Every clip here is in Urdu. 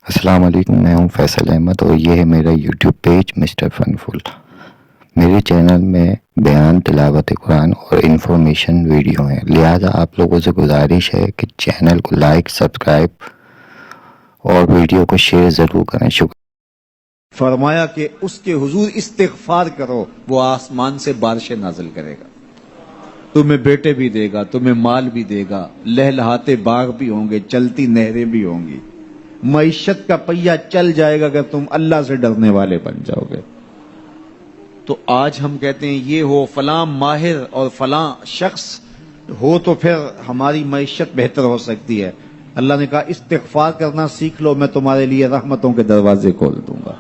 السلام علیکم، میں ہوں فیصل احمد اور یہ ہے میرا یوٹیوب پیج مسٹر فنفل۔ میرے چینل میں بیان، تلاوت قرآن اور انفارمیشن ویڈیو ہیں، لہذا آپ لوگوں سے گزارش ہے کہ چینل کو لائک، سبسکرائب اور ویڈیو کو شیئر ضرور کریں۔ شکریہ۔ فرمایا کہ اس کے حضور استغفار کرو، وہ آسمان سے بارشیں نازل کرے گا، تمہیں بیٹے بھی دے گا، تمہیں مال بھی دے گا، لہلہاتے باغ بھی ہوں گے، چلتی نہریں بھی ہوں گی، معیشت کا پہیہ چل جائے گا اگر تم اللہ سے ڈرنے والے بن جاؤ گے۔ تو آج ہم کہتے ہیں یہ ہو فلاں ماہر اور فلاں شخص ہو تو پھر ہماری معیشت بہتر ہو سکتی ہے۔ اللہ نے کہا استغفار کرنا سیکھ لو، میں تمہارے لیے رحمتوں کے دروازے کھول دوں گا،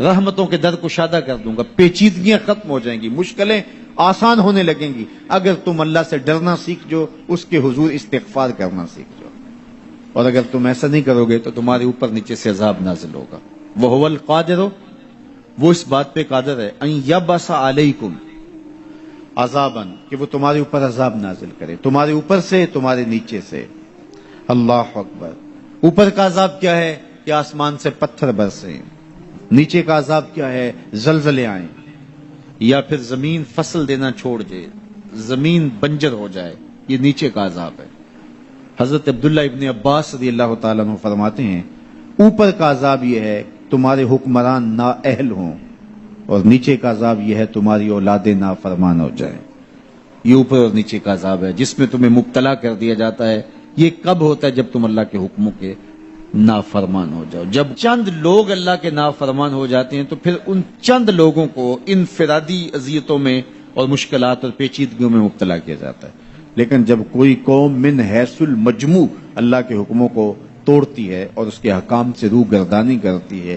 رحمتوں کے در کشادہ کر دوں گا، پیچیدگیاں ختم ہو جائیں گی، مشکلیں آسان ہونے لگیں گی اگر تم اللہ سے ڈرنا سیکھ جو، اس کے حضور استغفار کرنا سیکھ جو۔ اور اگر تم ایسا نہیں کرو گے تو تمہارے اوپر نیچے سے عذاب نازل ہوگا۔ وَهُوَ الْقَادِرُ، وہ اس بات پہ قادر ہے، ان یبعث علیکم عذابا، کہ وہ تمہارے اوپر عذاب نازل کرے، تمہارے اوپر سے، تمہارے نیچے سے۔ اللہ اکبر۔ اوپر کا عذاب کیا ہے کہ آسمان سے پتھر برسیں، نیچے کا عذاب کیا ہے زلزلے آئیں، یا پھر زمین فصل دینا چھوڑ دے، زمین بنجر ہو جائے، یہ نیچے کا عذاب ہے۔ حضرت عبداللہ ابن عباس رضی اللہ تعالیٰ عنہ فرماتے ہیں اوپر کا عذاب یہ ہے تمہارے حکمران نااہل ہوں، اور نیچے کا عذاب یہ ہے تمہاری اولادیں نافرمان ہو جائیں۔ یہ اوپر اور نیچے کا عذاب ہے جس میں تمہیں مبتلا کر دیا جاتا ہے۔ یہ کب ہوتا ہے؟ جب تم اللہ کے حکموں کے نافرمان ہو جاؤ۔ جب چند لوگ اللہ کے نافرمان ہو جاتے ہیں تو پھر ان چند لوگوں کو انفرادی اذیتوں میں اور مشکلات اور پیچیدگیوں میں مبتلا کیا جاتا ہے۔ لیکن جب کوئی قوم من حیث المجموع اللہ کے حکموں کو توڑتی ہے اور اس کے حکام سے روح گردانی کرتی ہے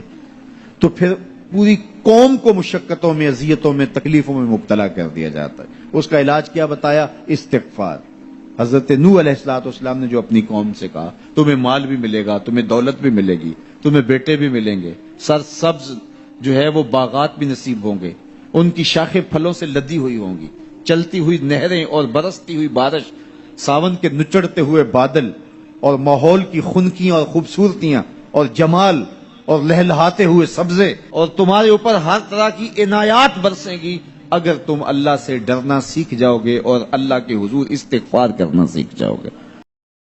تو پھر پوری قوم کو مشقتوں میں، اذیتوں میں، تکلیفوں میں مبتلا کر دیا جاتا ہے۔ اس کا علاج کیا بتایا؟ استغفار۔ حضرت نوح علیہ السلام نے جو اپنی قوم سے کہا تمہیں مال بھی ملے گا، تمہیں دولت بھی ملے گی، تمہیں بیٹے بھی ملیں گے، سرسبز جو ہے وہ باغات بھی نصیب ہوں گے، ان کی شاخیں پھلوں سے لدی ہوئی ہوں گی، چلتی ہوئی نہریں اور برستی ہوئی بارش، ساون کے نچڑتے ہوئے بادل، اور ماحول کی خنکیاں اور خوبصورتیاں اور جمال اور لہلہاتے ہوئے سبزے، اور تمہارے اوپر ہر طرح کی عنایات برسیں گی اگر تم اللہ سے ڈرنا سیکھ جاؤ گے اور اللہ کے حضور استغفار کرنا سیکھ جاؤ گے۔